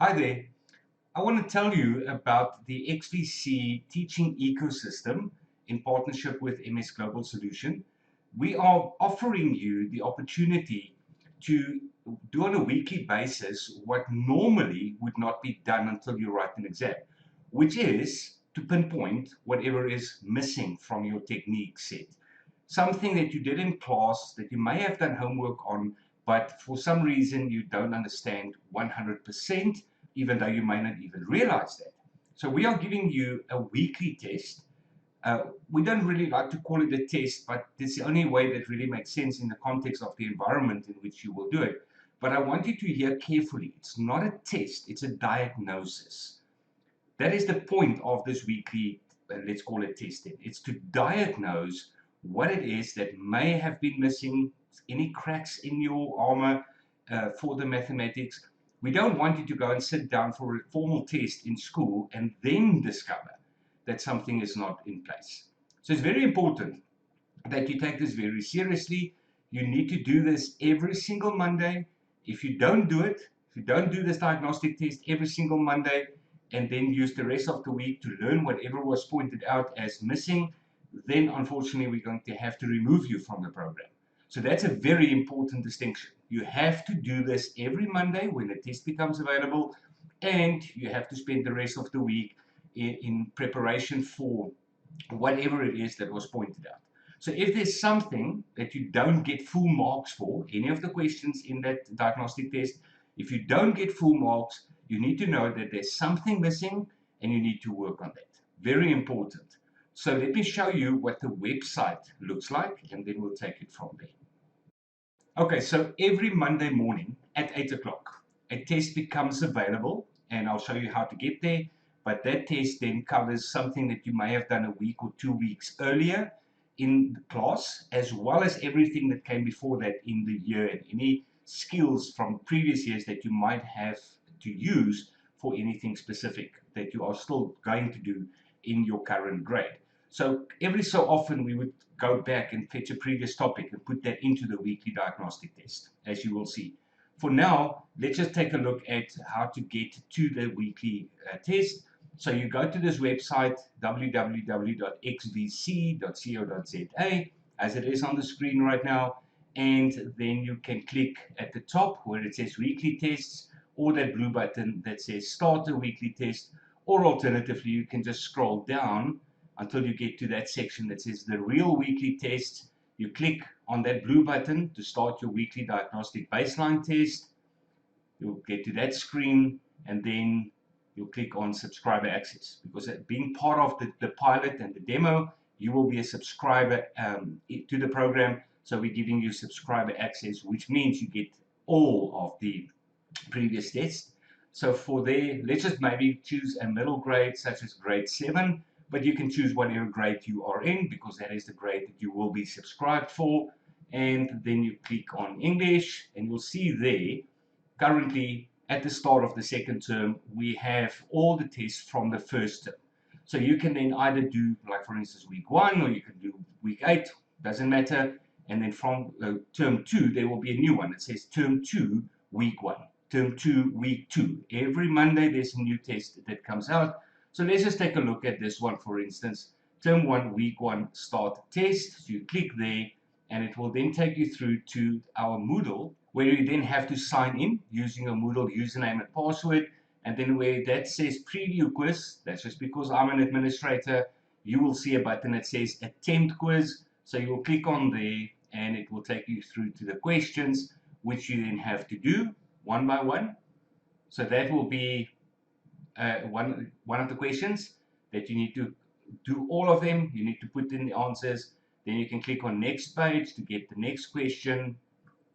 Hi there. I want to tell you about the XVC teaching ecosystem in partnership with MS Global Solution. We are offering you the opportunity to do on a weekly basis what normally would not be done until you write an exam, which is to pinpoint whatever is missing from your technique set. Something that you did in class that you may have done homework on, but for some reason you don't understand 100%, even though you may not even realize that. So we are giving you a weekly test. We don't really like to call it a test, but it's the only way that really makes sense in the context of the environment in which you will do it. But I want you to hear carefully. It's not a test, it's a diagnosis. That is the point of this weekly, let's call it testing. It's to diagnose what it is that may have been missing, any cracks in your armor for the mathematics. We don't want you to go and sit down for a formal test in school and then discover that something is not in place. So it's very important that you take this very seriously. You need to do this every single Monday. If you don't do it, if you don't do this diagnostic test every single Monday, and then use the rest of the week to learn whatever was pointed out as missing, then unfortunately we're going to have to remove you from the program. So that's a very important distinction. You have to do this every Monday when the test becomes available, and you have to spend the rest of the week in preparation for whatever it is that was pointed out. So if there's something that you don't get full marks for, any of the questions in that diagnostic test, if you don't get full marks, you need to know that there's something missing and you need to work on that. Very important. So let me show you what the website looks like, and then we'll take it from there. Okay, so every Monday morning at 8 o'clock, a test becomes available, and I'll show you how to get there. But that test then covers something that you may have done a week or 2 weeks earlier in the class, as well as everything that came before that in the year, and any skills from previous years that you might have to use for anything specific that you are still going to do in your current grade. So every so often we would go back and fetch a previous topic and put that into the weekly diagnostic test, as you will see. For now, let's just take a look at how to get to the weekly test. So you go to this website, www.xvc.co.za, as it is on the screen right now, and then you can click at the top where it says weekly tests, or that blue button that says start a weekly test, or alternatively, you can just scroll down until you get to that section that says the real weekly test. You click on that blue button to start your weekly diagnostic baseline test. You'll get to that screen, and then you'll click on subscriber access, because being part of the pilot and the demo, you will be a subscriber to the program. So we're giving you subscriber access, which means you get all of the previous tests. So for there, let's just maybe choose a middle grade such as grade 7, but you can choose whatever grade you are in, because that is the grade that you will be subscribed for. And then you click on English, and you'll see there, currently at the start of the second term, we have all the tests from the first term. So you can then either do, like for instance, week 1, or you can do week 8, doesn't matter. And then from term 2, there will be a new one. It says term 2, week 1. Term 2, week 2. Every Monday, there's a new test that comes out. So let's just take a look at this one, for instance. Term 1, week 1, start test. So you click there, and it will then take you through to our Moodle, where you then have to sign in using a Moodle username and password. And then where that says preview quiz, that's just because I'm an administrator, you will see a button that says attempt quiz. So you will click on there, and it will take you through to the questions, which you then have to do one by one. So that will be one of the questions that you need to do all of them. You need to put in the answers. Then you can click on next page to get the next question.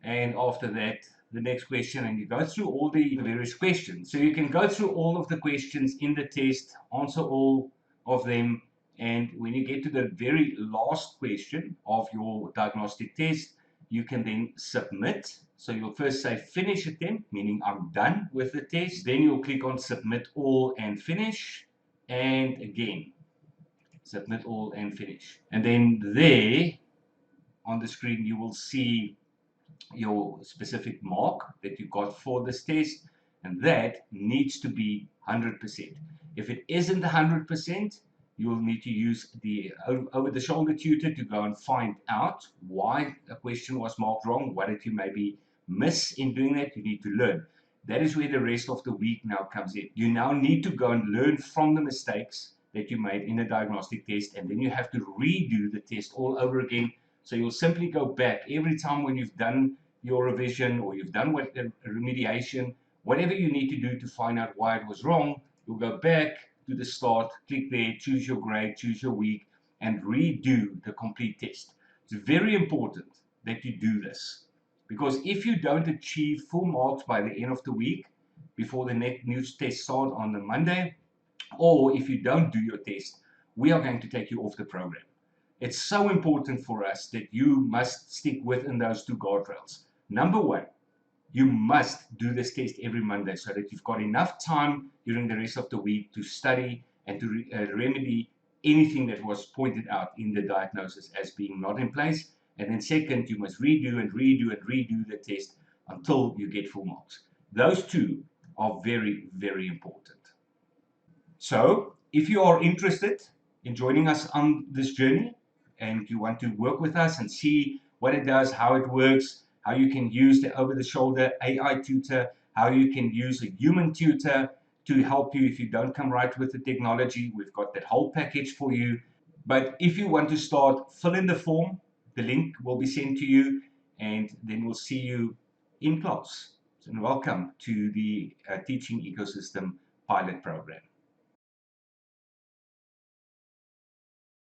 And after that, the next question, and you go through all the various questions. So you can go through all of the questions in the test, answer all of them. And when you get to the very last question of your diagnostic test, you can then submit. So you'll first say finish attempt, meaning I'm done with the test. Then you'll click on submit all and finish. And again, submit all and finish. And then there on the screen, you will see your specific mark that you got for this test. And that needs to be 100%. If it isn't 100%, you'll need to use the over-the-shoulder tutor to go and find out why a question was marked wrong. What did you maybe miss in doing that? You need to learn. That is where the rest of the week now comes in. You now need to go and learn from the mistakes that you made in a diagnostic test, and then you have to redo the test all over again. So you'll simply go back every time when you've done your revision or you've done what remediation, whatever you need to do to find out why it was wrong. You'll go back to the start, click there, choose your grade, choose your week, and redo the complete test. It's very important that you do this, because if you don't achieve full marks by the end of the week, before the next new test starts on the Monday, or if you don't do your test, we are going to take you off the program. It's so important for us that you must stick within those two guardrails. Number one, you must do this test every Monday so that you've got enough time during the rest of the week to study and to remedy anything that was pointed out in the diagnosis as being not in place. And then second, you must redo and redo and redo the test until you get full marks. Those two are very, very important. So if you are interested in joining us on this journey and you want to work with us and see what it does, how it works, how you can use the over-the-shoulder AI tutor, how you can use a human tutor to help you if you don't come right with the technology, we've got that whole package for you. But if you want to start, fill in the form. The link will be sent to you, and then we'll see you in class. And welcome to the Teaching Ecosystem Pilot Program.